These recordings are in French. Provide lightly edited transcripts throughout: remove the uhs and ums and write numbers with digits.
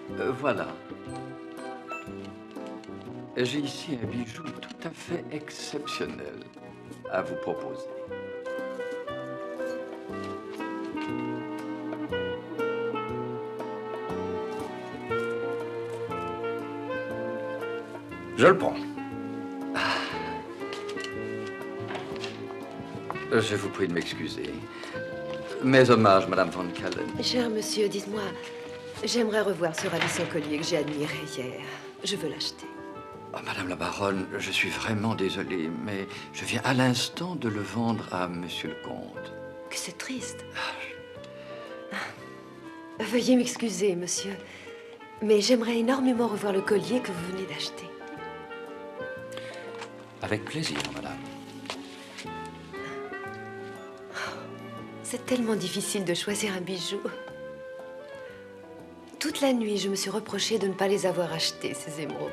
Voilà. J'ai ici un bijou tout à fait exceptionnel à vous proposer. Je le prends. Je vous prie de m'excuser. Mes hommages, Madame Van Callen. Cher monsieur, dites-moi, j'aimerais revoir ce ravissant collier que j'ai admiré hier. Je veux l'acheter. Oh, Madame la baronne, je suis vraiment désolé, mais je viens à l'instant de le vendre à Monsieur le comte. Que c'est triste. Veuillez m'excuser, monsieur, mais j'aimerais énormément revoir le collier que vous venez d'acheter. Avec plaisir, madame. C'est tellement difficile de choisir un bijou. Toute la nuit, je me suis reproché de ne pas les avoir achetés, ces émeraudes.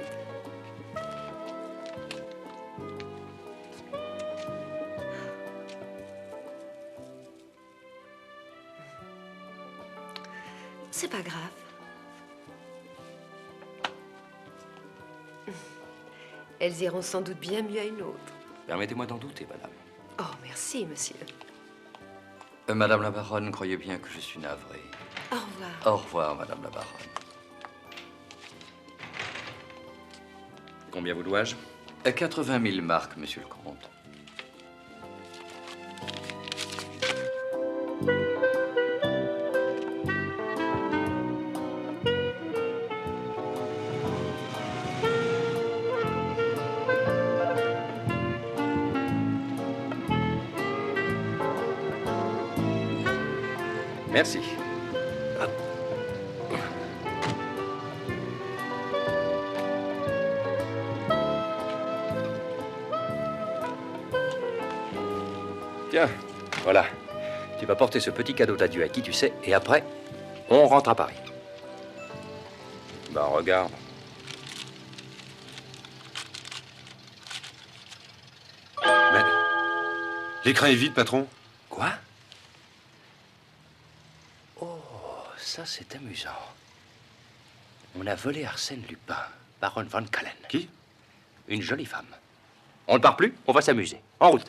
C'est pas grave. Elles iront sans doute bien mieux à une autre. Permettez-moi d'en douter, madame. Oh, merci, monsieur. Madame la baronne, croyez bien que je suis navré. Au revoir. Au revoir, Madame la baronne. Combien vous dois-je? 80 000 marques, Monsieur le comte. Merci. Tiens, voilà. Tu vas porter ce petit cadeau d'adieu à qui tu sais, et après, on rentre à Paris. Bah, regarde. Mais l'écran est vide, patron. Quoi? Oh, ça c'est amusant. On a volé Arsène Lupin, baronne Van Callen. Qui? Une jolie femme. On ne part plus, on va s'amuser. En route.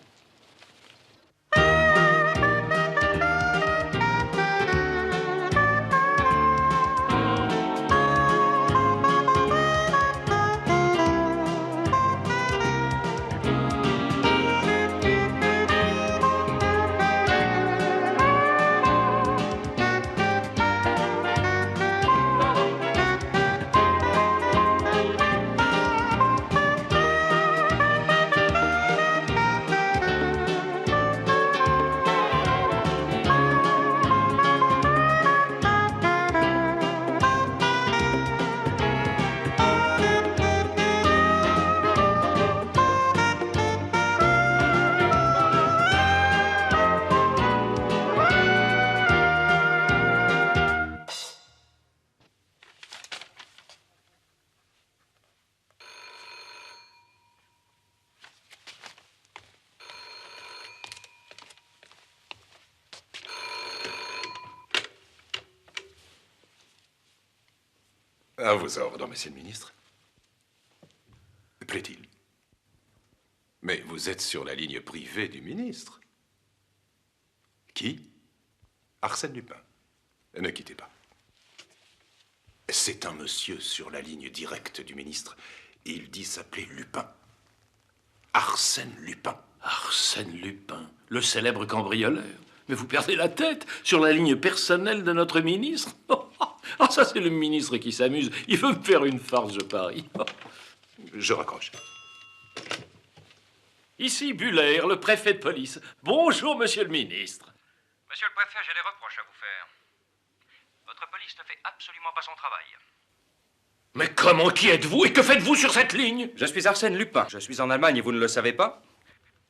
À vos ordres, monsieur le ministre. Plaît-il? Mais vous êtes sur la ligne privée du ministre. Qui? Arsène Lupin. Ne quittez pas. C'est un monsieur sur la ligne directe du ministre. Il dit s'appeler Lupin. Arsène Lupin. Arsène Lupin, le célèbre cambrioleur. Mais vous perdez la tête sur la ligne personnelle de notre ministre. Ah, ça, c'est le ministre qui s'amuse. Il veut me faire une farce, je parie. Je raccroche. Ici, Buller, le préfet de police. Bonjour, monsieur le ministre. Monsieur le préfet, j'ai des reproches à vous faire. Votre police ne fait absolument pas son travail. Mais comment, qui êtes-vous et que faites-vous sur cette ligne? Je suis Arsène Lupin. Je suis en Allemagne et vous ne le savez pas?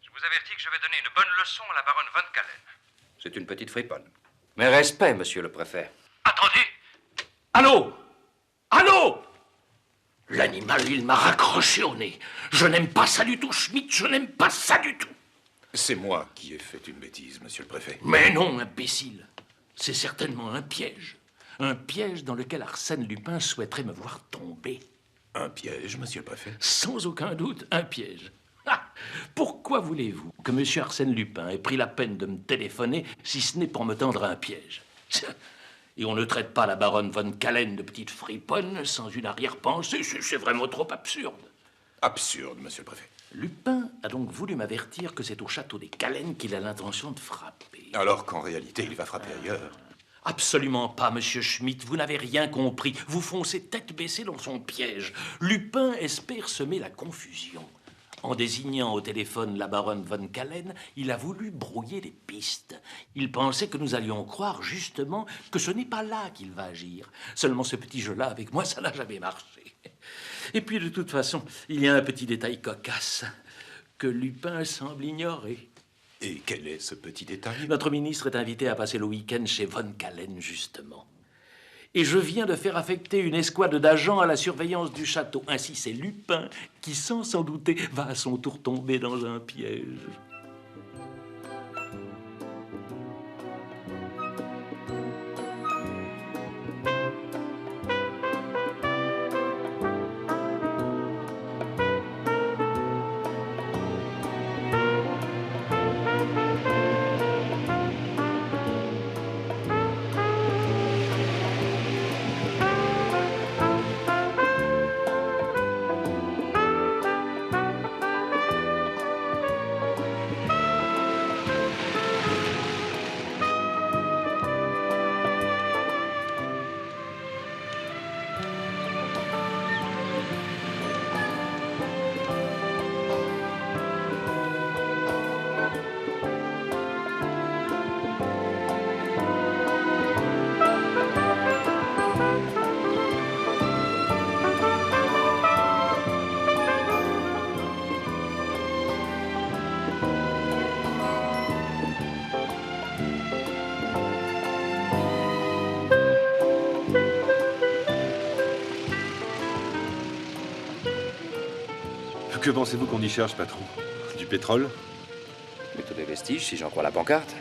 Je vous avertis que je vais donner une bonne leçon à la baronne Van Callen. C'est une petite friponne. Mais respect, monsieur le préfet. Attendez! Allô? Allô? L'animal, il m'a raccroché au nez. Je n'aime pas ça du tout, Schmitt, je n'aime pas ça du tout. C'est moi qui ai fait une bêtise, monsieur le préfet. Mais non, imbécile. C'est certainement un piège. Un piège dans lequel Arsène Lupin souhaiterait me voir tomber. Un piège, monsieur le préfet? Sans aucun doute, un piège. Ah, pourquoi voulez-vous que monsieur Arsène Lupin ait pris la peine de me téléphoner si ce n'est pour me tendre un piège? Tiens, et on ne traite pas la baronne von Callen de petite friponne sans une arrière-pensée. C'est vraiment trop absurde. Absurde, monsieur le préfet. Lupin a donc voulu m'avertir que c'est au château des Callen qu'il a l'intention de frapper. Alors qu'en réalité, il va frapper ailleurs. Absolument pas, monsieur Schmitt. Vous n'avez rien compris. Vous foncez tête baissée dans son piège. Lupin espère semer la confusion. En désignant au téléphone la baronne von Callen, il a voulu brouiller les pistes. Il pensait que nous allions croire justement que ce n'est pas là qu'il va agir. Seulement ce petit jeu-là, avec moi, ça n'a jamais marché. Et puis, de toute façon, il y a un petit détail cocasse que Lupin semble ignorer. Et quel est ce petit détail? Notre ministre est invité à passer le week-end chez von Callen, justement. Et je viens de faire affecter une escouade d'agents à la surveillance du château. Ainsi, c'est Lupin qui, sans s'en douter, va à son tour tomber dans un piège. Que pensez-vous qu'on y cherche, patron? Du pétrole? Plutôt des vestiges, si j'en crois la pancarte.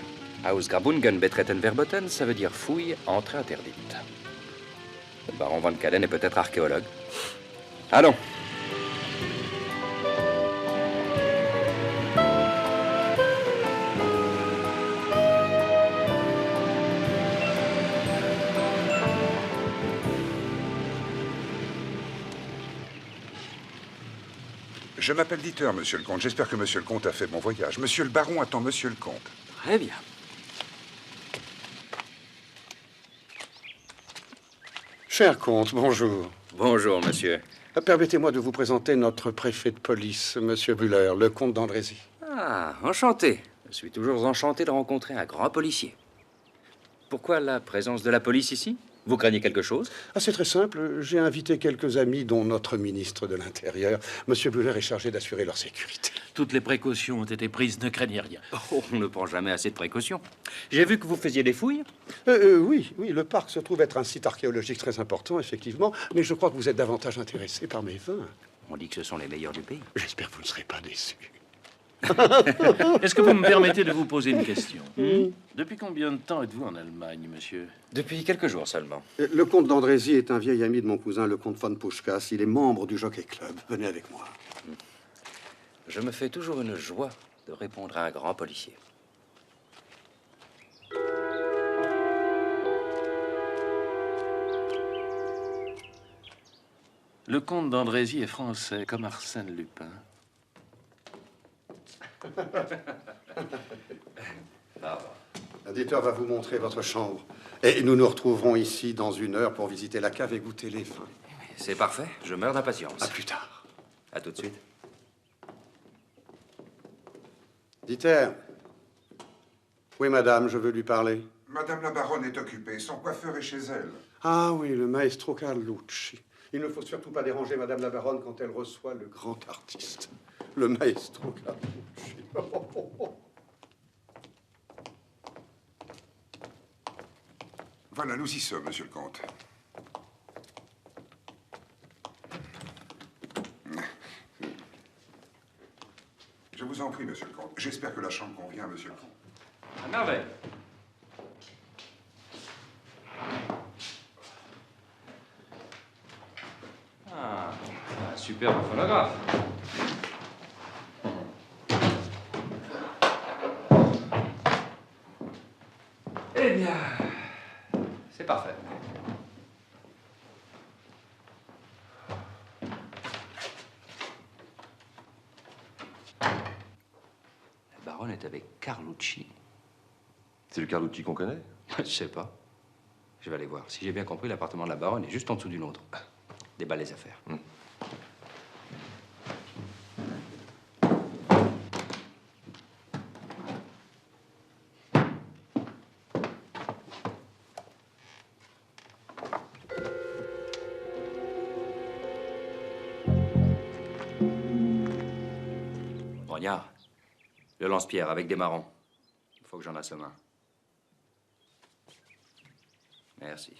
Ausgrabungen betretten verboten, ça veut dire fouille, entrée interdite. Le baron von Callen est peut-être archéologue. Allons. Je m'appelle Dieter, monsieur le comte. J'espère que monsieur le comte a fait bon voyage. Monsieur le baron attend monsieur le comte. Très bien. Cher comte, bonjour. Bonjour, monsieur. Permettez-moi de vous présenter notre préfet de police, monsieur Buller, le comte d'Andrézy. Ah, enchanté. Je suis toujours enchanté de rencontrer un grand policier. Pourquoi la présence de la police ici? Vous craignez quelque chose? Ah, c'est très simple. J'ai invité quelques amis, dont notre ministre de l'Intérieur. Monsieur Buller est chargé d'assurer leur sécurité. Toutes les précautions ont été prises, ne craignez rien. Oh, on ne prend jamais assez de précautions. J'ai vu que vous faisiez des fouilles. Oui, le parc se trouve être un site archéologique très important, effectivement, mais je crois que vous êtes davantage intéressé par mes vins. On dit que ce sont les meilleurs du pays. J'espère que vous ne serez pas déçu. Est-ce que vous me permettez de vous poser une question? Depuis combien de temps êtes-vous en Allemagne, monsieur? Depuis quelques jours seulement. Le comte d'Andrézy est un vieil ami de mon cousin, le comte von Puschkas. Il est membre du Jockey Club. Venez avec moi. Je me fais toujours une joie de répondre à un grand policier. Le comte d'Andrézy est français, comme Arsène Lupin. Dieter va vous montrer votre chambre. Et nous nous retrouverons ici dans 1 heure pour visiter la cave et goûter les vins. C'est parfait, je meurs d'impatience. À plus tard. À tout de suite. Dieter. Oui, madame, je veux lui parler. Madame la baronne est occupée. Son coiffeur est chez elle. Ah oui, le maestro Carlucci. Il ne faut surtout pas déranger madame la baronne quand elle reçoit le grand artiste. Le maestro Carlucci. Voilà, nous y sommes, monsieur le comte. Je vous en prie, monsieur le comte. J'espère que la chambre convient à monsieur le comte. À merveille. superbe phonographe. Eh bien, c'est parfait. La baronne est avec Carlucci. C'est le Carlucci qu'on connaît? Je sais pas. Je vais aller voir. Si j'ai bien compris, l'appartement de la baronne est juste en dessous du nôtre. Déballe les affaires. Brognard, le lance-pierre avec des marrons. Il faut que j'en assomme un. Merci.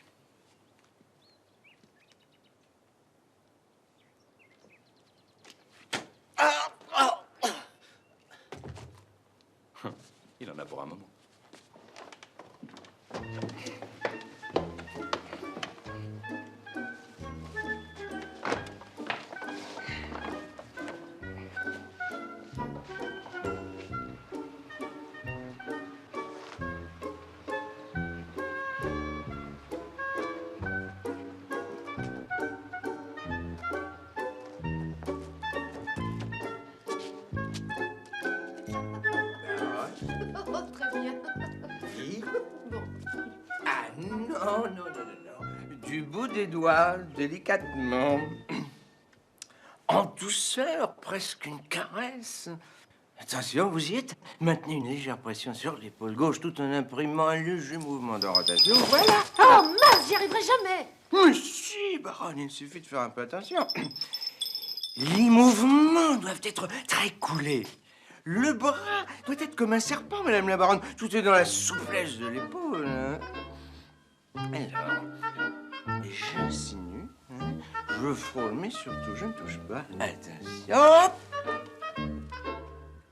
Il en a pour un moment. Oh, très bien. Oui. Bon. Ah non, non, non, non, non. Du bout des doigts, délicatement. En douceur, presque une caresse. Attention, vous y êtes. Maintenez une légère pression sur l'épaule gauche tout en imprimant un léger mouvement de rotation. Voilà. Oh mince, j'y arriverai jamais. Mais si, baronne, il suffit de faire un peu attention. Les mouvements doivent être très coulés. Le bras doit être comme un serpent, madame la baronne. Tout est dans la souplesse de l'épaule. Hein. Alors, j'insinue, hein, je frôle, mais surtout, je ne touche pas. Attention.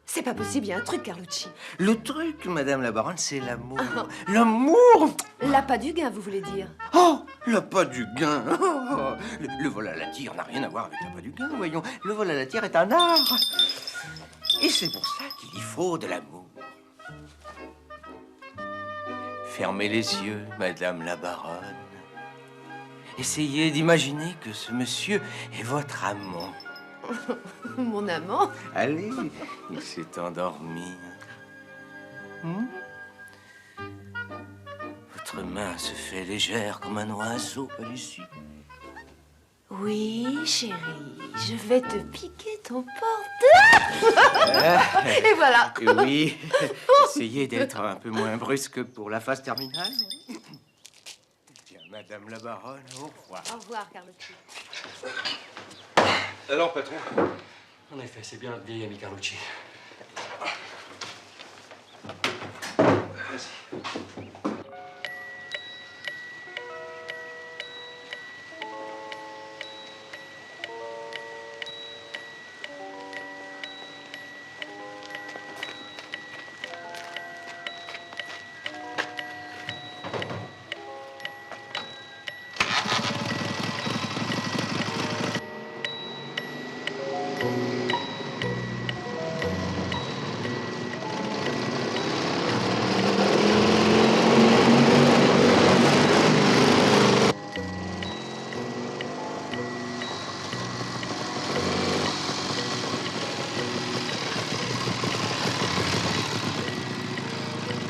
C'est pas possible, il y a un truc, Carlucci. Le truc, madame la baronne, c'est l'amour. L'amour. L'appât du gain, vous voulez dire? Oh, l'appât du gain. Oh, le vol à la tire n'a rien à voir avec l'appât du gain, voyons. Le vol à la tire est un art. Et c'est pour ça qu'il y faut de l'amour. Fermez les yeux, madame la baronne. Essayez d'imaginer que ce monsieur est votre amant. Mon amant? Allez, il s'est endormi. Votre main se fait légère comme un oiseau. Allez-y. Oui, chérie, je vais te piquer ton porte. Et voilà. Oui, essayez d'être un peu moins brusque pour la phase terminale. Bien, madame la baronne, au revoir. Au revoir, Carlucci. Alors, patron? En effet, c'est bien notre vieil ami Carlucci. Merci.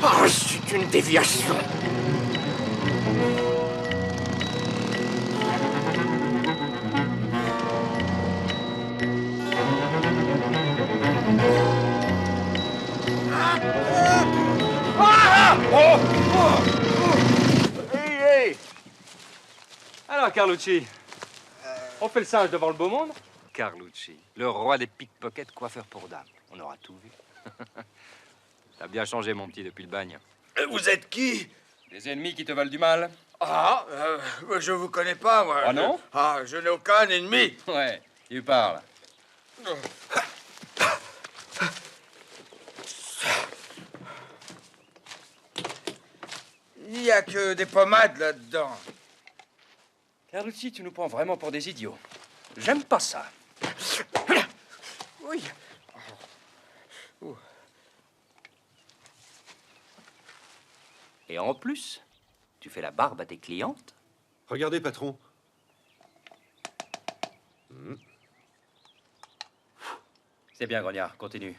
Oh, c'est une déviation. Alors, Carlucci, on fait le singe devant le beau monde? Carlucci, le roi des pickpockets, coiffeur pour dames. On aura tout vu. T'as bien changé, mon petit, depuis le bagne. Vous êtes qui? Des ennemis qui te veulent du mal? Ah, je vous connais pas, moi. Ah non? Je n'ai aucun ennemi. Ouais, tu parles. Il n'y a que des pommades là-dedans. Carlucci, tu nous prends vraiment pour des idiots. J'aime pas ça. Oui. Et en plus, tu fais la barbe à tes clientes? Regardez, patron. C'est bien, Grognard, continue.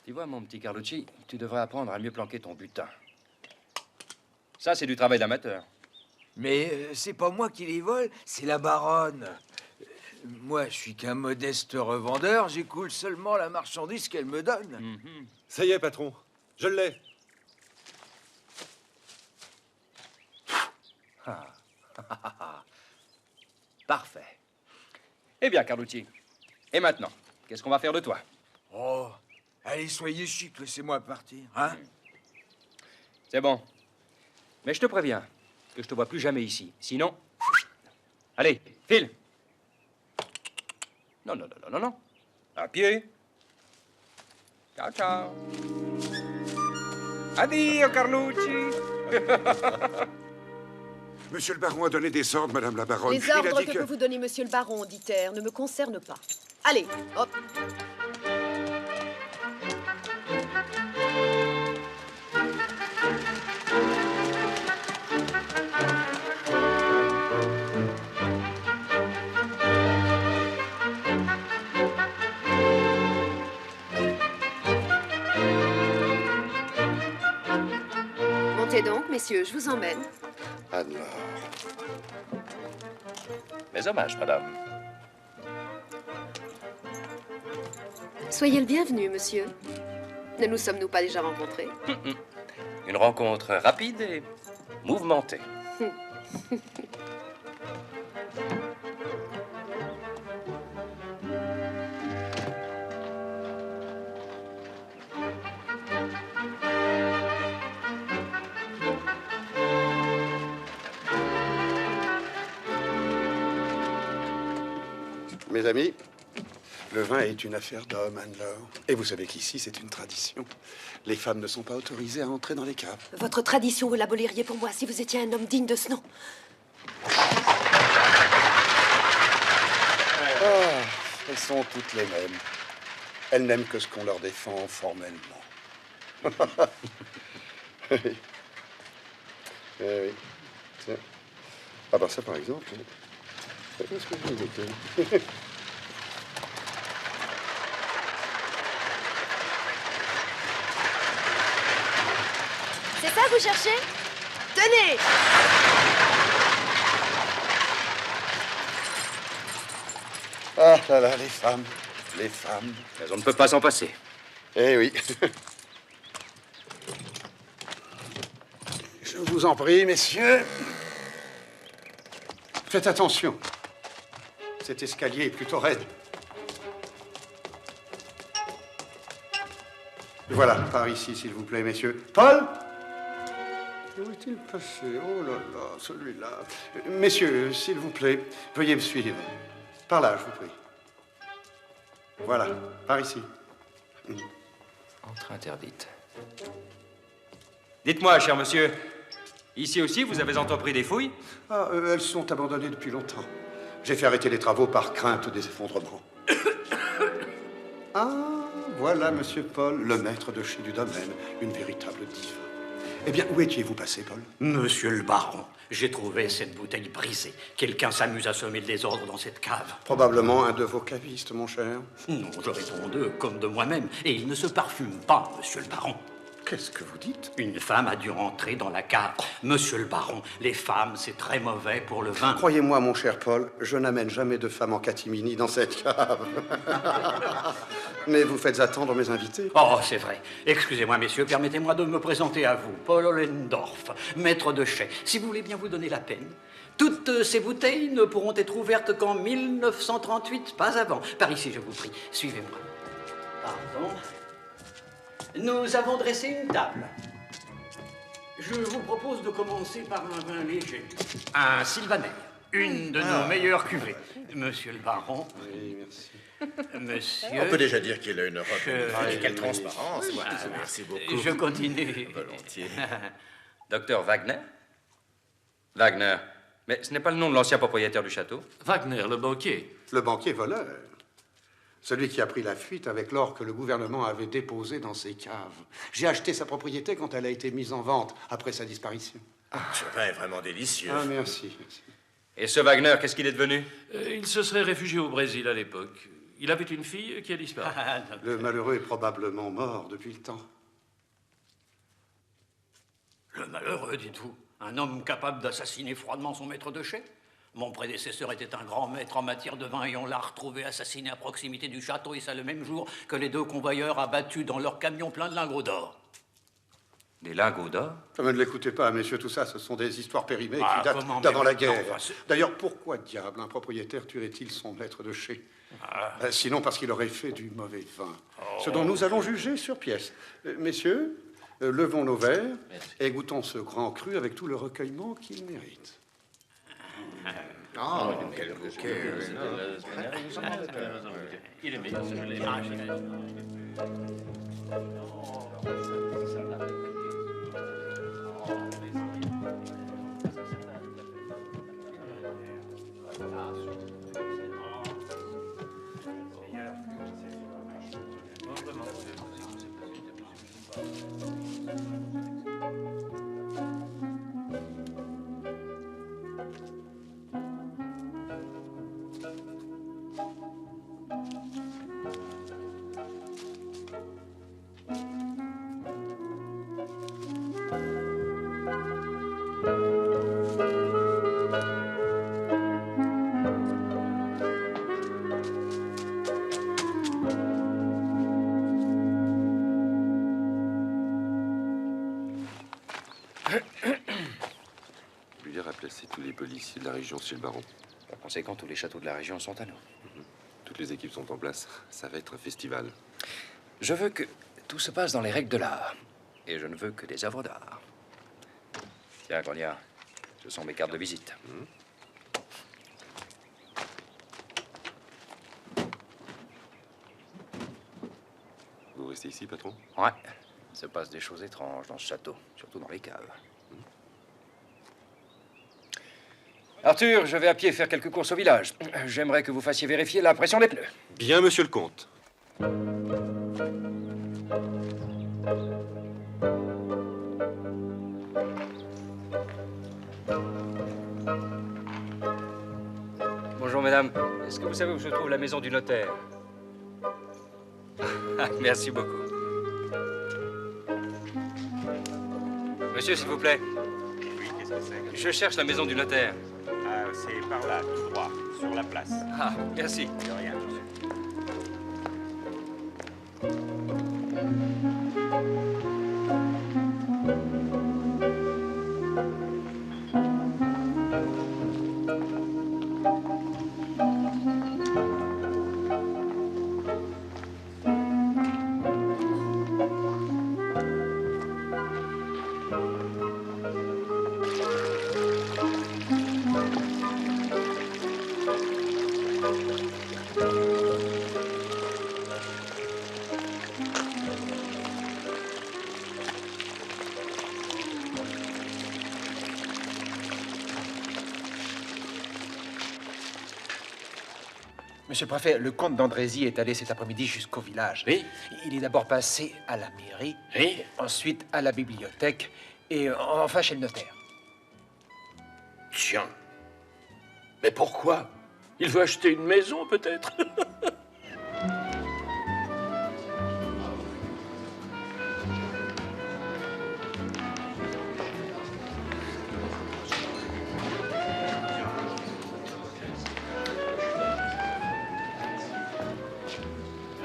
Tu vois, mon petit Carlucci, tu devrais apprendre à mieux planquer ton butin. Ça, c'est du travail d'amateur. Mais c'est pas moi qui les vole, c'est la baronne. Moi, je suis qu'un modeste revendeur, j'écoule seulement la marchandise qu'elle me donne. Ça y est, patron. Je l'ai. Parfait. Eh bien, Carlucci, et maintenant, qu'est-ce qu'on va faire de toi? Oh, allez, soyez chic, laissez-moi partir, hein? C'est bon. Mais je te préviens que je te vois plus jamais ici. Sinon... Allez, file. Non, non, non, non, non, non. À pied. Ciao, ciao. Addio, Carlucci. Monsieur le baron a donné des ordres, madame la baronne. Les Puis il a ordres dit que peut vous donner monsieur le baron, dit-elle, ne me concernent pas. Allez, hop. Montez donc, messieurs, je vous emmène. Alors... Mes hommages, madame. Soyez le bienvenu, monsieur. Ne nous sommes-nous pas déjà rencontrés? Une rencontre rapide et mouvementée. Mes amis, le vin est une affaire d'homme, Anne-Laure. Et vous savez qu'ici, c'est une tradition. Les femmes ne sont pas autorisées à entrer dans les caves. Votre tradition, vous l'aboliriez pour moi si vous étiez un homme digne de ce nom. Ah, elles sont toutes les mêmes. Elles n'aiment que ce qu'on leur défend formellement. Oui. Eh oui. Tiens. Ah ben ça, par exemple... Qu'est-ce que je vous ai dit? C'est ça que vous cherchez? Tenez! Ah là là, les femmes. Les femmes. Mais on ne peut pas s'en passer. Eh oui. Je vous en prie, messieurs. Faites attention. Cet escalier est plutôt raide. Voilà, par ici, s'il vous plaît, messieurs. Paul? Où est-il passé? Oh là là, celui-là. Messieurs, s'il vous plaît, veuillez me suivre. Par là, je vous prie. Voilà, par ici. Entrée interdite. Dites-moi, cher monsieur, ici aussi, vous avez entrepris des fouilles? Ah, elles sont abandonnées depuis longtemps. J'ai fait arrêter les travaux par crainte des effondrements. Ah, voilà, monsieur Paul, le maître de chez du domaine, une véritable diva. Eh bien, où étiez-vous passé, Paul? Monsieur le baron, j'ai trouvé cette bouteille brisée. Quelqu'un s'amuse à semer le désordre dans cette cave. Probablement un de vos cavistes, mon cher. Non, je réponds d'eux comme de moi-même. Et il ne se parfume pas, monsieur le baron. Qu'est-ce que vous dites? Une femme a dû rentrer dans la cave. Monsieur le baron, les femmes, c'est très mauvais pour le vin. Croyez-moi, mon cher Paul, je n'amène jamais de femme en catimini dans cette cave. Mais vous faites attendre mes invités. Oh, c'est vrai. Excusez-moi, messieurs, permettez-moi de me présenter à vous. Paul Ollendorf, maître de chai. Si vous voulez bien vous donner la peine. Toutes ces bouteilles ne pourront être ouvertes qu'en 1938, pas avant. Par ici, je vous prie. Suivez-moi. Pardon. Nous avons dressé une table. Je vous propose de commencer par un vin léger. Un Sylvaner. Une de nos meilleures cuvées. Monsieur le baron. Oui, merci. Monsieur... On peut déjà dire qu'il a une robe Je- quelle transparence. Voilà. Merci beaucoup. Je continue. Volontiers. Docteur Wagner? Wagner. Mais ce n'est pas le nom de l'ancien propriétaire du château? Wagner, le banquier. Le banquier voleur. Celui qui a pris la fuite avec l'or que le gouvernement avait déposé dans ses caves. J'ai acheté sa propriété quand elle a été mise en vente, après sa disparition. Ce vin est vraiment délicieux. Ah, merci. Et ce Wagner, qu'est-ce qu'il est devenu? Il se serait réfugié au Brésil à l'époque. Il avait une fille qui a disparu. Le malheureux est probablement mort depuis le temps. Le malheureux, dites-vous? Un homme capable d'assassiner froidement son maître de chais? Mon prédécesseur était un grand maître en matière de vin et on l'a retrouvé assassiné à proximité du château, et ça le même jour que les 2 convoyeurs abattus dans leur camion plein de lingots d'or. Des lingots d'or? Ne l'écoutez pas, messieurs, tout ça, ce sont des histoires périmées Ah, qui datent comment, d'avant mais- la guerre. non, enfin, D'ailleurs, pourquoi diable un propriétaire tuerait-il son maître de chais? Sinon parce qu'il aurait fait du mauvais vin. Ce dont nous allons juger sur pièce. Messieurs, levons nos verres et goûtons ce grand cru avec tout le recueillement qu'il mérite. Oh, quel bouquet. Il est meilleur, je l'ai. Bullière a placé tous les policiers de la région chez le baron. Par conséquent, tous les châteaux de la région sont à nous. Toutes les équipes sont en place. Ça va être un festival. Je veux que tout se passe dans les règles de l'art. Et je ne veux que des œuvres d'art. Tiens, Grogna, ce sont mes cartes de visite. Vous restez ici, patron? Ouais. Il se passe des choses étranges dans ce château, surtout dans les caves. Arthur, je vais à pied faire quelques courses au village. J'aimerais que vous fassiez vérifier la pression des pneus. Bien, monsieur le comte. Bonjour, mesdames. Est-ce que vous savez où se trouve la maison du notaire? Merci beaucoup. Monsieur, s'il vous plaît. Oui, qu'est-ce que c'est? Je cherche la maison du notaire. Ah, c'est par là, tout droit, sur la place. Ah, merci. De rien, monsieur. Monsieur le préfet, le comte d'Andrézy est allé cet après-midi jusqu'au village. Oui. Il est d'abord passé à la mairie, Oui. ensuite à la bibliothèque et enfin chez le notaire. Tiens. Mais pourquoi? Il veut acheter une maison, peut-être?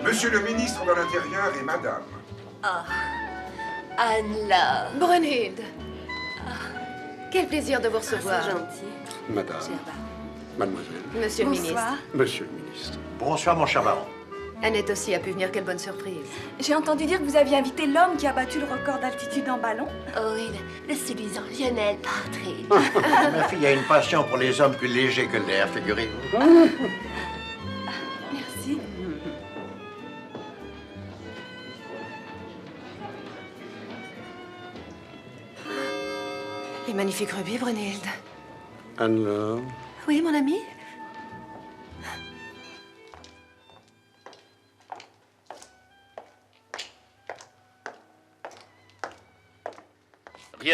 Monsieur le ministre de l'Intérieur et madame. Ah, Anne-Laure. Brunhilde. Quel plaisir de vous recevoir. c'est gentil. Madame, mademoiselle, Monsieur le ministre. monsieur le ministre. Bonsoir, mon cher baron. Annette aussi a pu venir, quelle bonne surprise. J'ai entendu dire que vous aviez invité l'homme qui a battu le record d'altitude en ballon. Oh oui, le séduisant Lionel Partridge. Ma fille a une passion pour les hommes plus légers que l'air, figurez-vous. Merci. Les magnifiques rubis, Brunhilde. Ah, Ah, Anne-Laure, Oui, mon ami? Monsieur le ministre. Monsieur le ministre. Bonsoir, mon cher baron. Anne-Laure. Monsieur le ministre. Anne-Laure. Anne-Laure. Anne-Laure. Anne-Laure.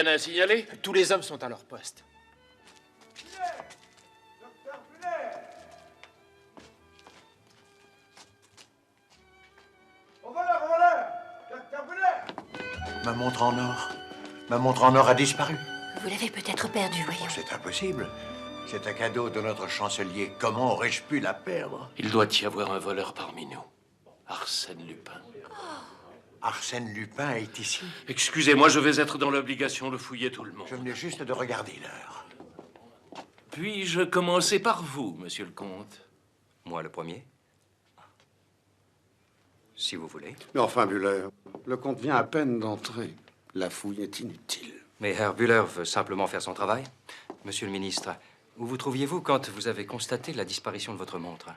rien à signaler? Tous les hommes sont à leur poste. Ma montre en or. Ma montre en or a disparu. Vous l'avez peut-être perdue, voyons. C'est impossible. C'est un cadeau de notre chancelier. Comment aurais-je pu la perdre? Il doit y avoir un voleur parmi nous. Arsène Lupin. Arsène Lupin est ici. Excusez-moi, je vais être dans l'obligation de fouiller tout le monde. Je venais juste de regarder l'heure. Puis-je commencer par vous, monsieur le comte? Moi, le premier. Si vous voulez. Mais enfin, Buller, le comte vient à peine d'entrer. La fouille est inutile. Mais Herr Buller veut simplement faire son travail. Monsieur le ministre, où vous trouviez-vous quand vous avez constaté la disparition de votre montre?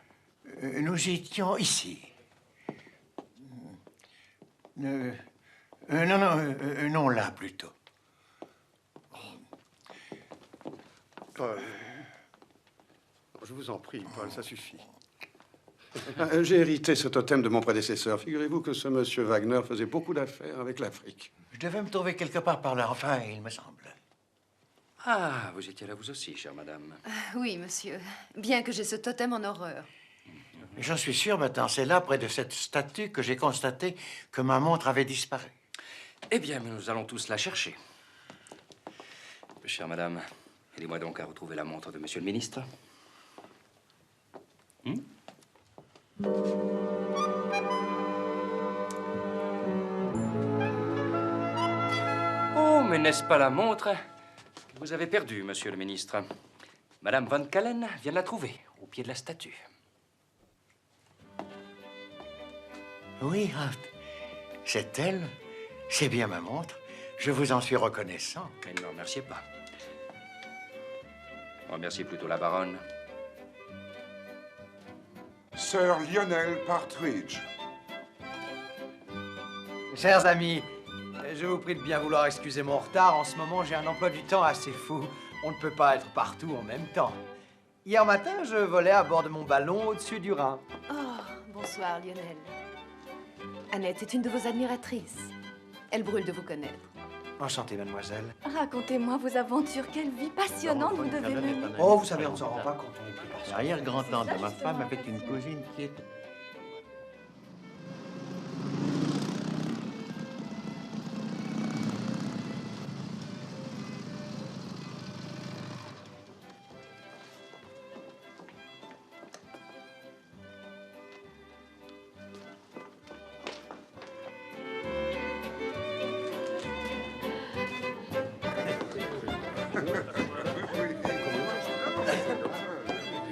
Nous étions ici. Non, là, plutôt. Paul, je vous en prie, Paul, ça suffit. J'ai hérité ce totem de mon prédécesseur. Figurez-vous que ce monsieur Wagner faisait beaucoup d'affaires avec l'Afrique. Je devais me trouver quelque part par là, enfin, il me semble. Ah, vous étiez là vous aussi, chère madame. Oui, monsieur. Bien que j'ai ce totem en horreur. J'en suis sûr maintenant, c'est là, près de cette statue, que j'ai constaté que ma montre avait disparu. Eh bien, nous allons tous la chercher. Chère madame, aidez-moi donc à retrouver la montre de monsieur le ministre. Oh, mais n'est-ce pas la montre que vous avez perdue, monsieur le ministre? Madame Von Callen vient de la trouver, au pied de la statue. Oui, c'est elle. C'est bien ma montre. Je vous en suis reconnaissant. Mais ne me remerciez pas. Remerciez plutôt la baronne. Sir Lionel Partridge. Chers amis, je vous prie de bien vouloir excuser mon retard. En ce moment, j'ai un emploi du temps assez fou. On ne peut pas être partout en même temps. Hier matin, je volais à bord de mon ballon au-dessus du Rhin. Oh, bonsoir, Lionel. Annette est une de vos admiratrices. Elle brûle de vous connaître. Enchanté, mademoiselle. Racontez-moi vos aventures. Quelle vie passionnante vous devez mener. Oh, vous savez, on ne s'en rend pas compte. On est plus personne. L'arrière-grand-tante de ma femme avait une cousine qui était...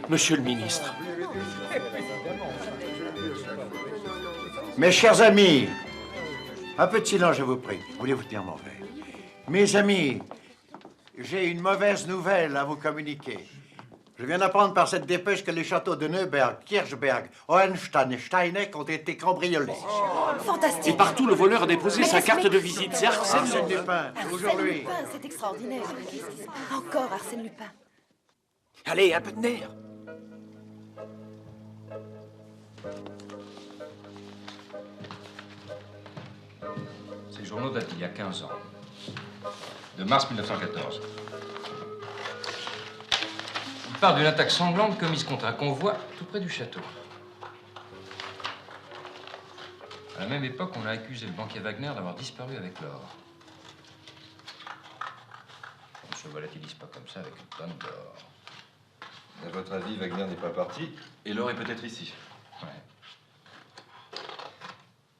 Monsieur le ministre. Mes chers amis, un peu de silence, je vous prie. Voulez-vous tenir mon verre? Mes amis, j'ai une mauvaise nouvelle à vous communiquer. Je viens d'apprendre par cette dépêche que les châteaux de Neuberg, Kirchberg, Hohenstein et Steineck ont été cambriolés. Fantastique. Et partout, le voleur a déposé sa carte de visite. C'est Arsène Lupin, toujours lui. Lupin, c'est extraordinaire. Qu'est-ce qui se passe? Encore Arsène Lupin. Allez, un peu de nerf. Ces journaux datent d'il y a 15 ans, de mars 1914. Il part d'une attaque sanglante commise contre un convoi tout près du château. À la même époque, on a accusé le banquier Wagner d'avoir disparu avec l'or. On ne se volatilise pas comme ça avec une tonne d'or. À votre avis, Wagner n'est pas parti et l'or est peut-être ici. Ouais.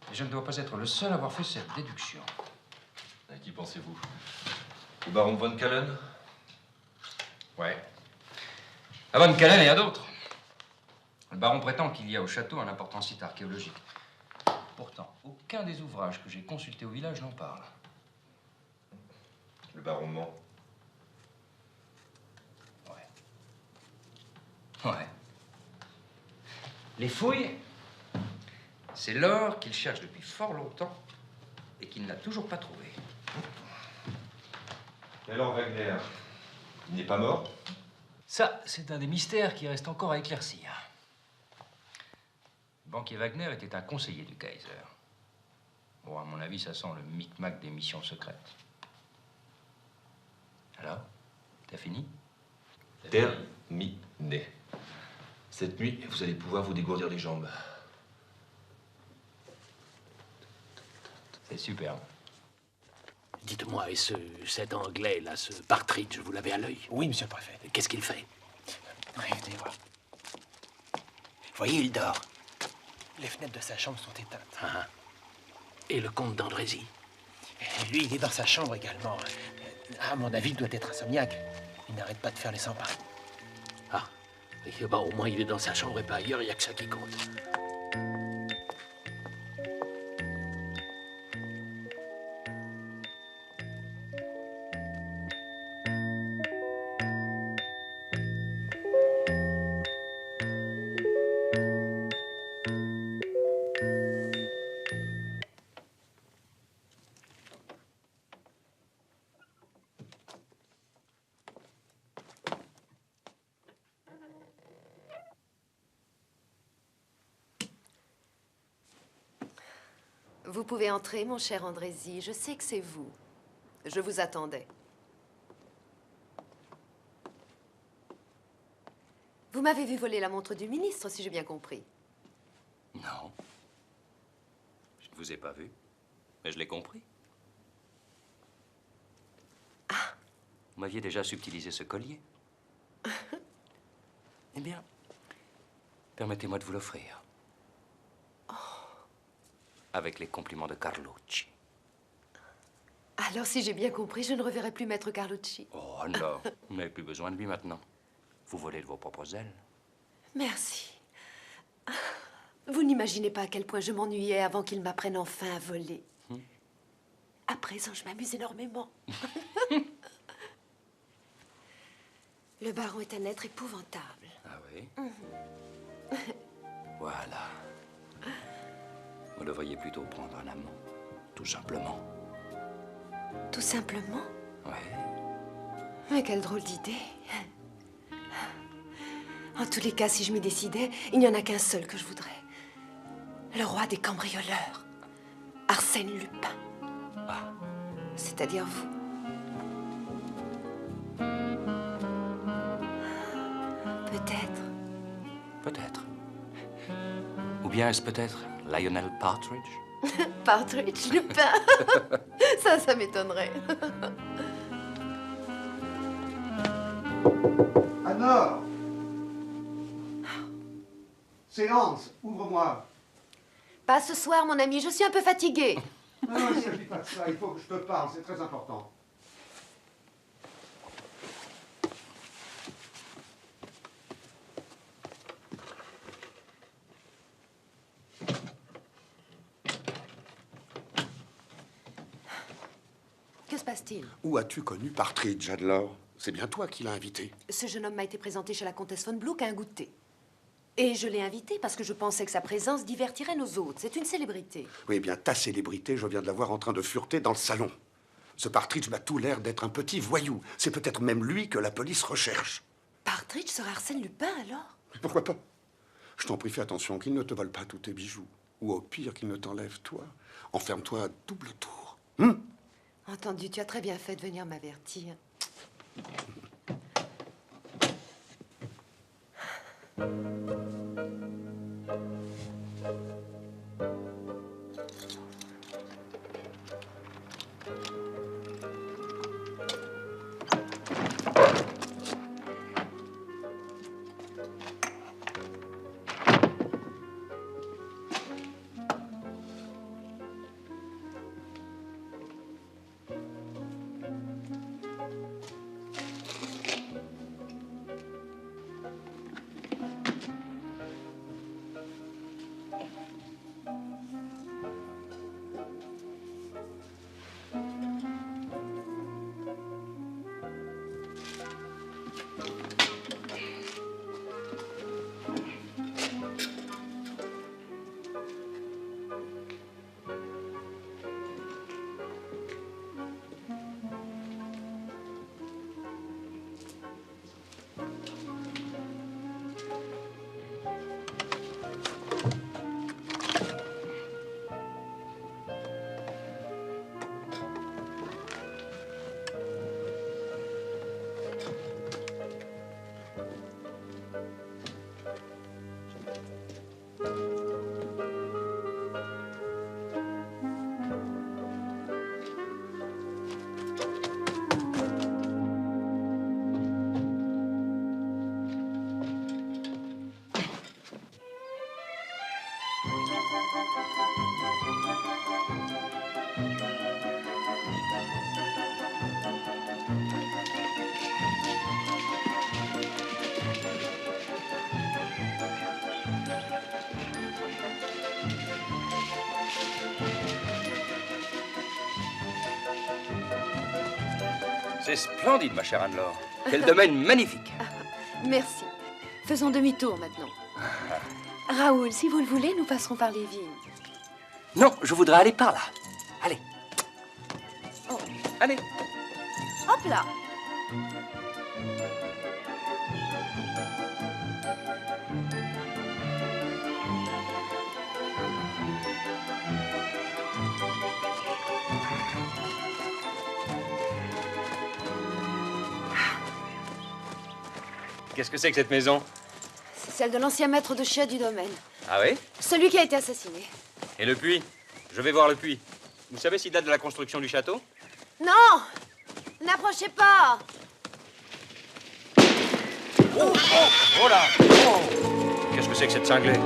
Et je ne dois pas être le seul à avoir fait cette déduction. À qui pensez-vous? Au baron Von Callen? Ouais. À Von Callen et à d'autres. Le baron prétend qu'il y a au château un important site archéologique. Pourtant, aucun des ouvrages que j'ai consultés au village n'en parle. Le baron ment. Ouais. Les fouilles, c'est l'or qu'il cherche depuis fort longtemps et qu'il n'a toujours pas trouvé. Et alors Wagner, il n'est pas mort? Ça, c'est un des mystères qui reste encore à éclaircir. Le banquier Wagner était un conseiller du Kaiser. Bon, à mon avis, ça sent le micmac des missions secrètes. Alors, t'as fini? Terminé. Cette nuit, vous allez pouvoir vous dégourdir les jambes. C'est superbe. Dites-moi, et cet Anglais-là, ce Partridge, vous l'avez à l'œil? Oui, monsieur le préfet. Qu'est-ce qu'il fait? Oui, venez voir. Vous voyez, il dort. Les fenêtres de sa chambre sont éteintes. Ah. Et le comte d'Andrézy? Et lui, il est dans sa chambre également. À mon avis, il doit être insomniaque. Il n'arrête pas de faire les 100 pas. Ah. Et bah, au moins, il est dans sa chambre et pas ailleurs, il n'y a que ça qui compte. Vous pouvez entrer, mon cher Andrézy. Je sais que c'est vous. Je vous attendais. Vous m'avez vu voler la montre du ministre, si j'ai bien compris. Non. Je ne vous ai pas vu, mais je l'ai compris. Ah. Vous m'aviez déjà subtilisé ce collier. Eh bien, permettez-moi de vous l'offrir. Avec les compliments de Carlucci. Alors, si j'ai bien compris, je ne reverrai plus Maître Carlucci. Oh non, vous n'avez plus besoin de lui maintenant. Vous volez de vos propres ailes. Merci. Vous n'imaginez pas à quel point je m'ennuyais avant qu'il m'apprenne enfin à voler. À présent, je m'amuse énormément. Le baron est un être épouvantable. Ah oui? Voilà. Vous devriez plutôt prendre un amant, tout simplement. Tout simplement? Oui. Mais quelle drôle d'idée. En tous les cas, si je m'y décidais, il n'y en a qu'un seul que je voudrais. Le roi des cambrioleurs. Arsène Lupin. Ah. C'est-à-dire vous. Peut-être. Peut-être. Ou bien est-ce peut-être Lionel Partridge? Partridge, Lupin. Ça m'étonnerait. Alors, séance, ouvre-moi. Pas ce soir, mon ami, je suis un peu fatiguée. Non, il ne s'agit pas de ça, il faut que je te parle, c'est très important. Que se passe-t-il? Où as-tu connu Partridge, Adlor? C'est bien toi qui l'as invité. Ce jeune homme m'a été présenté chez la comtesse von Block à un goûter. Et je l'ai invité parce que je pensais que sa présence divertirait nos hôtes. C'est une célébrité. Oui, eh bien, ta célébrité, je viens de la voir en train de fureter dans le salon. Ce Partridge m'a tout l'air d'être un petit voyou. C'est peut-être même lui que la police recherche. Partridge sera Arsène Lupin, alors? Pourquoi pas? Je t'en prie, fais attention qu'il ne te vole pas tous tes bijoux. Ou au pire, qu'il ne t'enlève toi. Enferme-toi à double tour. Entendu, tu as très bien fait de venir m'avertir. C'est splendide, ma chère Anne-Laure. Quel domaine magnifique. Merci. Faisons demi-tour maintenant. Raoul, si vous le voulez, nous passerons par les vignes. Non, je voudrais aller par là. Allez. Oh. Allez. Hop là. Qu'est-ce que c'est que cette maison? C'est celle de l'ancien maître de chais du domaine. Ah oui? Celui qui a été assassiné. Et le puits? Je vais voir le puits. Vous savez s'il date de la construction du château? Non! N'approchez pas! Oh, oh, oh là! Oh. Qu'est-ce que c'est que cette cinglée?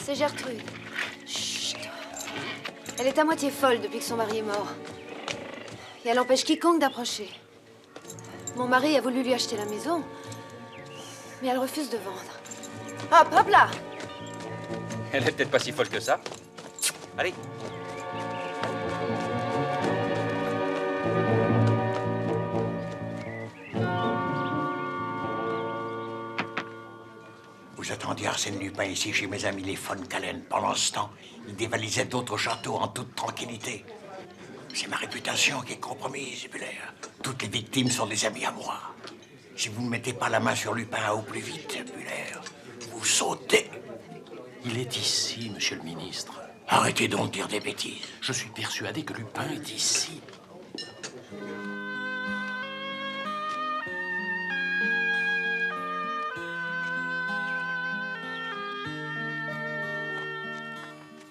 C'est Gertrude. Chut! Elle est à moitié folle depuis que son mari est mort. Et elle empêche quiconque d'approcher. Mon mari a voulu lui acheter la maison, mais elle refuse de vendre. Hop, hop là! Elle est peut-être pas si folle que ça. Allez. Vous attendiez Arsène Lupin ici chez mes amis les Von Callen. Pendant ce temps, il dévalisait d'autres châteaux en toute tranquillité. C'est ma réputation qui est compromise, Buller. Toutes les victimes sont des amis à moi. Si vous ne mettez pas la main sur Lupin au plus vite, Buller, vous sautez. Il est ici, monsieur le ministre. Arrêtez donc de dire des bêtises. Je suis persuadé que Lupin est ici.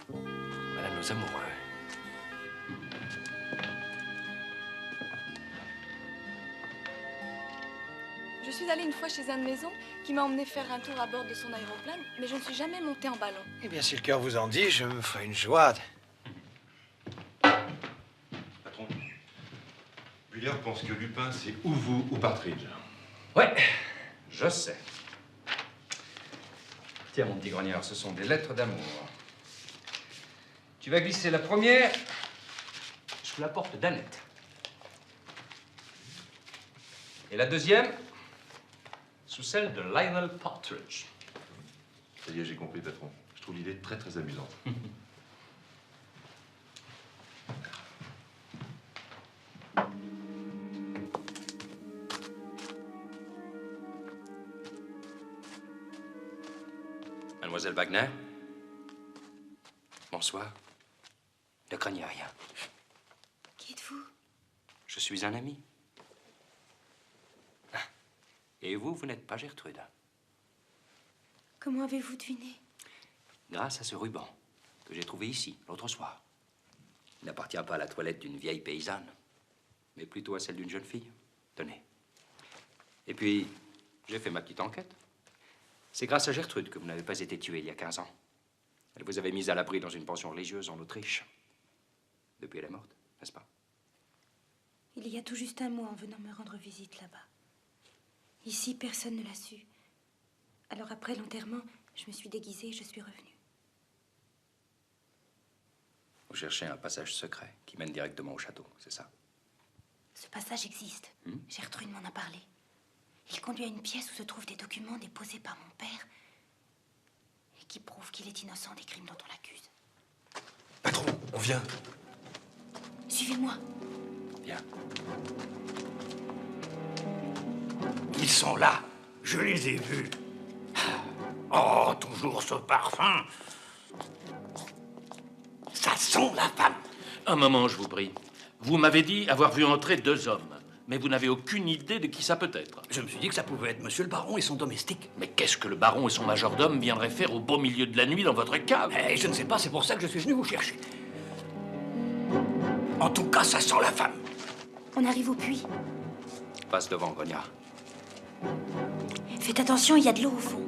Voilà nos amoureux. Je suis allée une fois chez un de maison qui m'a emmené faire un tour à bord de son aéroplane, mais je ne suis jamais montée en ballon. Eh bien, si le cœur vous en dit, je me ferai une joie. Patron, Buller pense que Lupin, c'est ou vous ou Partridge. Ouais, je sais. Tiens, mon petit grognard, ce sont des lettres d'amour. Tu vas glisser la première sous la porte d'Annette. Et la deuxième sous celle de Lionel Partridge. Ça y est, j'ai compris, patron. Je trouve l'idée très, très amusante. Mademoiselle Wagner? Bonsoir. Ne craignez rien. Qui êtes-vous? Je suis un ami. Et vous, vous n'êtes pas Gertrude. Comment avez-vous deviné? Grâce à ce ruban que j'ai trouvé ici, l'autre soir. Il n'appartient pas à la toilette d'une vieille paysanne, mais plutôt à celle d'une jeune fille. Tenez. Et puis, j'ai fait ma petite enquête. C'est grâce à Gertrude que vous n'avez pas été tué il y a 15 ans. Elle vous avait mise à l'abri dans une pension religieuse en Autriche. Depuis, elle est morte, n'est-ce pas? Il y a tout juste un mois en venant me rendre visite là-bas. Ici, personne ne l'a su. Alors après l'enterrement, je me suis déguisée et je suis revenue. Vous cherchez un passage secret qui mène directement au château, c'est ça? Ce passage existe. Gertrude m'en a parlé. Il conduit à une pièce où se trouvent des documents déposés par mon père et qui prouvent qu'il est innocent des crimes dont on l'accuse. Patron, on vient. Suivez-moi. Bien. Ils sont là. Je les ai vus. Oh, toujours ce parfum. Ça sent la femme. Un moment, je vous prie. Vous m'avez dit avoir vu entrer 2 hommes, mais vous n'avez aucune idée de qui ça peut être. Je me suis dit que ça pouvait être monsieur le baron et son domestique. Mais qu'est-ce que le baron et son majordome viendraient faire au beau milieu de la nuit dans votre cave? Eh, je ne sais pas, c'est pour ça que je suis venu vous chercher. En tout cas, ça sent la femme. On arrive au puits. Passe devant, Grognard. Faites attention, il y a de l'eau au fond.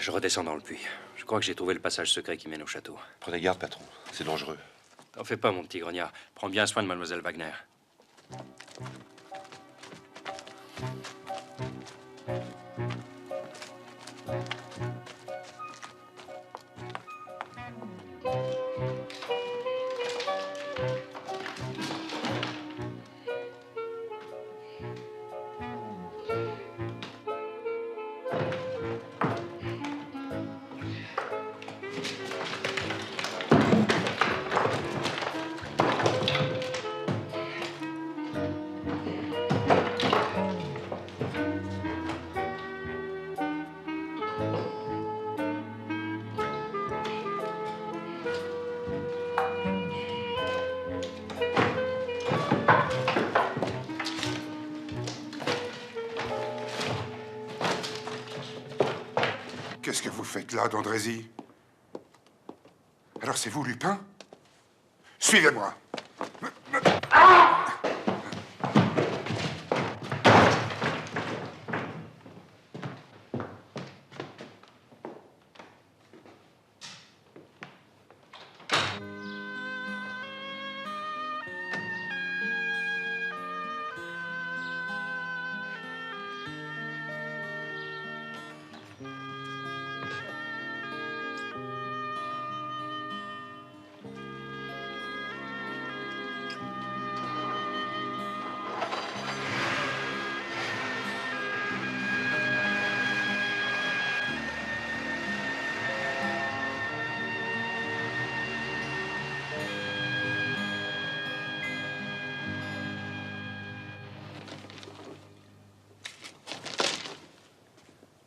Je redescends dans le puits. Je crois que j'ai trouvé le passage secret qui mène au château. Prenez garde, patron. C'est dangereux. T'en fais pas, mon petit grognard. Prends bien soin de mademoiselle Wagner. Qu'est-ce que vous faites là, d'Andrézy? Alors c'est vous, Lupin? Suivez-moi.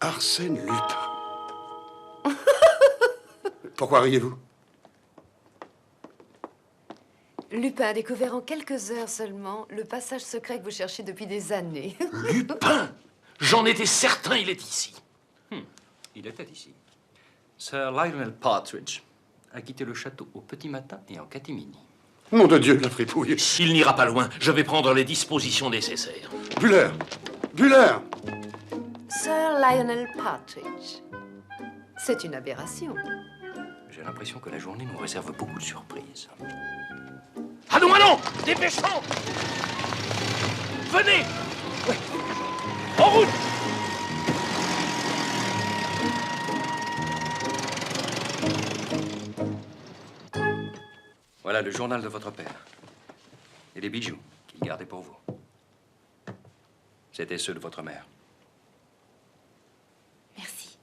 Arsène Lupin. Pourquoi riez-vous? Lupin a découvert en quelques heures seulement le passage secret que vous cherchez depuis des années. Lupin! J'en étais certain, il est ici. Il était ici. Sir Lionel Partridge a quitté le château au petit matin et en catimini. Nom de Dieu, la fripouille. Il n'ira pas loin. Je vais prendre les dispositions nécessaires. Buller! Buller! Sir Lionel Partridge. C'est une aberration. J'ai l'impression que la journée nous réserve beaucoup de surprises. Allons, allons! Dépêchons! Venez! Ouais. En route! Voilà le journal de votre père. Et les bijoux qu'il gardait pour vous. C'étaient ceux de votre mère. Merci.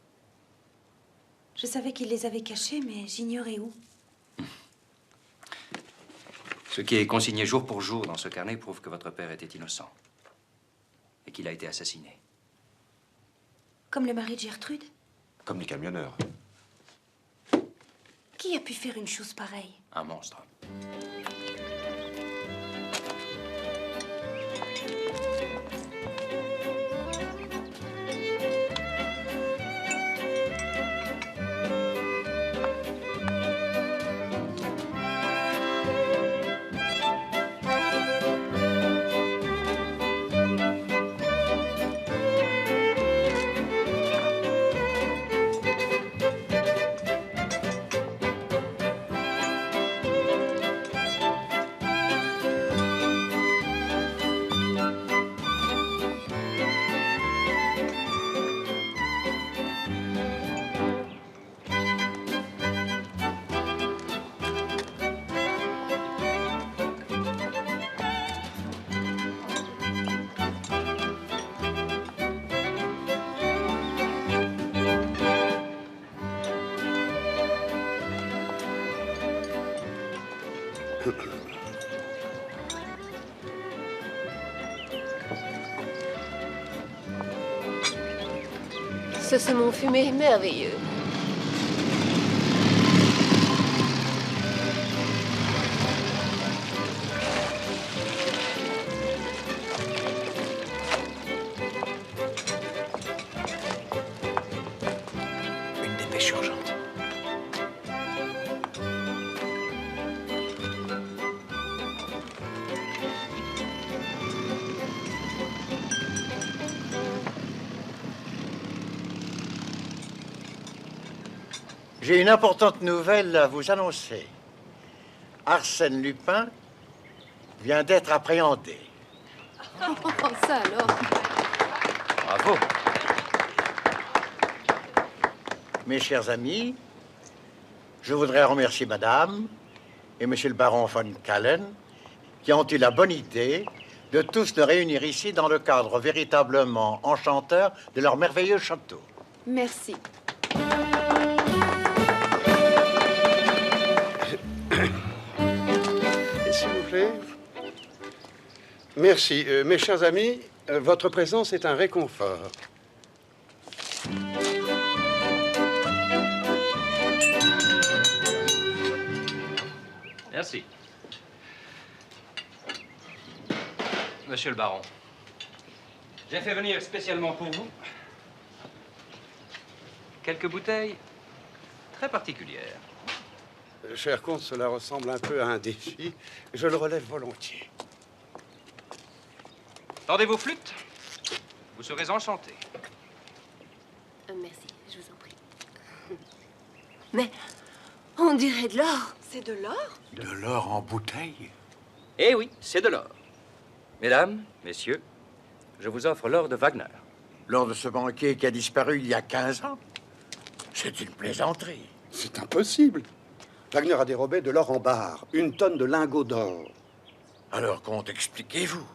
Je savais qu'il les avait cachés, mais j'ignorais où. Ce qui est consigné jour pour jour dans ce carnet prouve que votre père était innocent. Et qu'il a été assassiné. Comme le mari de Gertrude? Comme les camionneurs. Qui a pu faire une chose pareille? Un monstre. Ce saumon fumé est merveilleux. Une des J'ai une importante nouvelle à vous annoncer. Arsène Lupin vient d'être appréhendé. Ça alors. Bravo. Mes chers amis, je voudrais remercier Madame et Monsieur le baron von Kallen qui ont eu la bonne idée de tous nous réunir ici dans le cadre véritablement enchanteur de leur merveilleux château. Merci. S'il vous plaît. Merci. Mes chers amis, votre présence est un réconfort. Merci. Monsieur le baron, j'ai fait venir spécialement pour vous quelques bouteilles très particulières. Cher comte, cela ressemble un peu à un défi. Je le relève volontiers. Tendez vos flûtes, vous serez enchantés. Merci, je vous en prie. Mais on dirait de l'or. C'est de l'or? De l'or en bouteille? Eh oui, c'est de l'or. Mesdames, messieurs, je vous offre l'or de Wagner. L'or de ce banquier qui a disparu il y a 15 ans? C'est une plaisanterie. C'est impossible. Wagner a dérobé de l'or en barre, 1 tonne de lingots d'or. Alors, comte, expliquez-vous.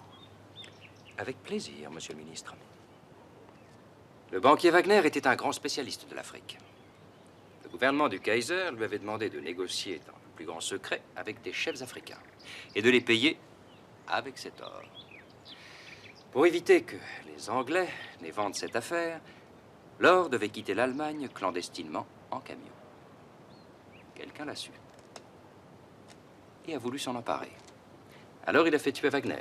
Avec plaisir, monsieur le ministre. Le banquier Wagner était un grand spécialiste de l'Afrique. Le gouvernement du Kaiser lui avait demandé de négocier dans le plus grand secret avec des chefs africains et de les payer avec cet or. Pour éviter que les Anglais n'aient vendu cette affaire, l'or devait quitter l'Allemagne clandestinement en camion. Quelqu'un l'a su et a voulu s'en emparer. Alors il a fait tuer Wagner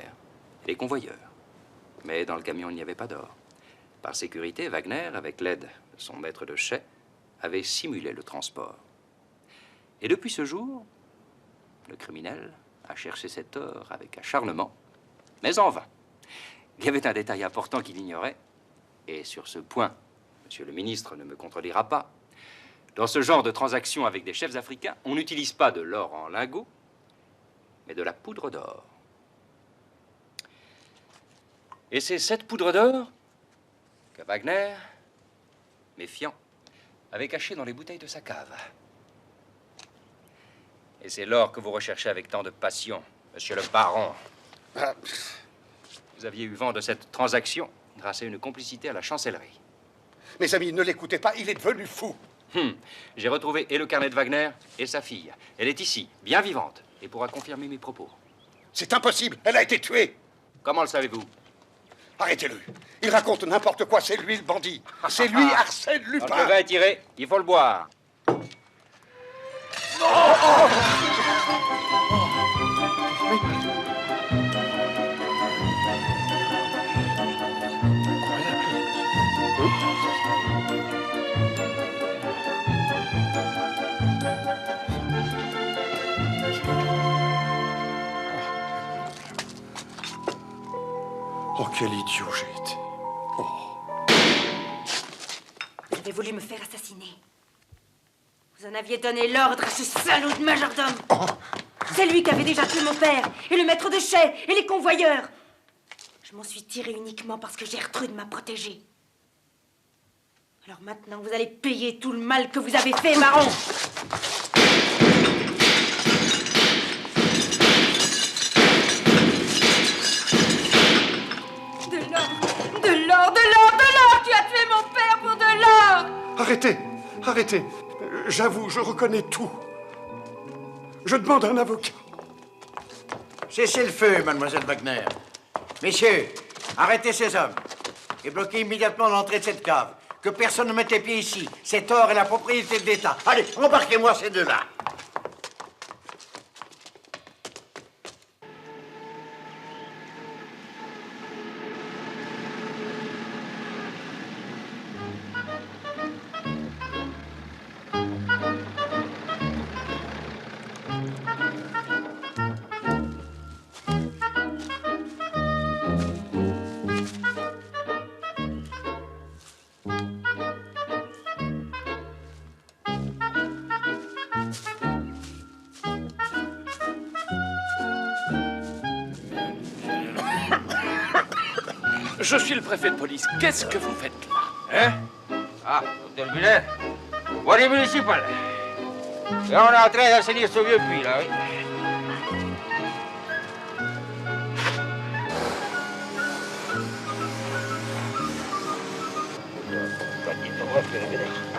et les convoyeurs. Mais dans le camion, il n'y avait pas d'or. Par sécurité, Wagner, avec l'aide de son maître de chais, avait simulé le transport. Et depuis ce jour, le criminel a cherché cet or avec acharnement, mais en vain. Il y avait un détail important qu'il ignorait, et sur ce point, monsieur le ministre ne me contredira pas. Dans ce genre de transaction avec des chefs africains, on n'utilise pas de l'or en lingots, mais de la poudre d'or. Et c'est cette poudre d'or que Wagner, méfiant, avait cachée dans les bouteilles de sa cave. Et c'est l'or que vous recherchez avec tant de passion, monsieur le baron. Vous aviez eu vent de cette transaction grâce à une complicité à la chancellerie. Mes amis, ne l'écoutez pas, il est devenu fou. J'ai retrouvé et le carnet de Wagner et sa fille. Elle est ici, bien vivante, et pourra confirmer mes propos. C'est impossible, elle a été tuée. Comment le savez-vous? Arrêtez-le. Il raconte n'importe quoi, c'est lui le bandit. C'est lui, Arsène Lupin. Quand le vin est tiré, il faut le boire. Oh, quel idiot j'ai été. Vous avez voulu me faire assassiner. Vous en aviez donné l'ordre à ce salaud de majordome. C'est lui qui avait déjà tué mon père, et le maître de chais, et les convoyeurs. Je m'en suis tirée uniquement parce que Gertrude m'a protégée. Alors maintenant, vous allez payer tout le mal que vous avez fait, Baron. Tu as tué mon père pour de l'or! Arrêtez, arrêtez. J'avoue, je reconnais tout. Je demande un avocat. Cessez le feu, mademoiselle Wagner. Messieurs, arrêtez ces hommes et bloquez immédiatement l'entrée de cette cave. Que personne ne mette les pieds ici. Cet or est la propriété de l'État. Allez, embarquez-moi ces deux-là. Je suis le préfet de police. Qu'est-ce que vous faites là? Hein? Ah, docteur Bullet. Guardia municipale. Et on est en train d'assainir ce vieux puits, là, oui.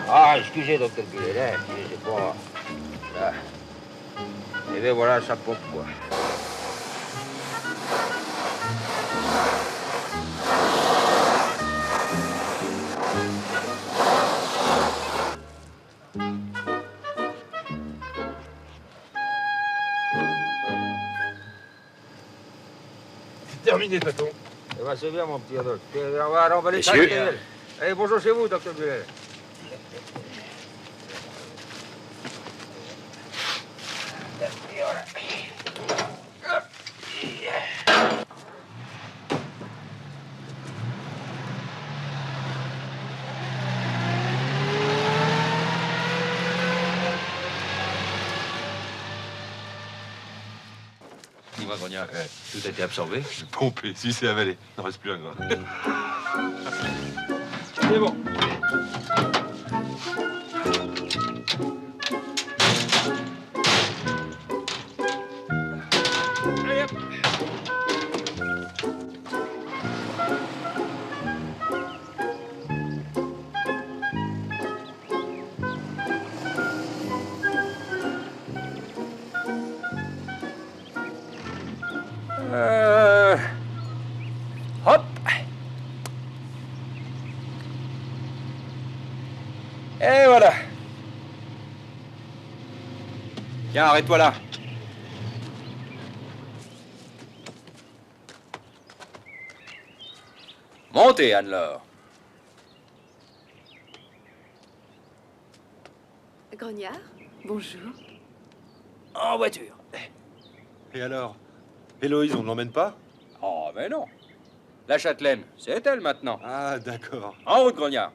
Ah, excusez, docteur Bullet, hein, c'est pas... Là. Et bien voilà, ça pompe, quoi. Terminé, tonton. Eh ben, c'est bien, mon petit Adolphe. On va remballer ça. Messieurs. Allez, bonjour chez vous, docteur Bullet. Dis-moi, Grognard, tout a été absorbé? Pompé, si c'est avalé. Il n'en reste plus un grain. C'est bon. Allez, hop. Hop. Et voilà. Tiens, arrête-toi là. Montez, Anne-Laure. Grognard, bonjour. En voiture. Et alors? Héloïse, on ne l'emmène pas? Oh, mais non. La Châtelaine, c'est elle maintenant. Ah, d'accord. En route, Grognard.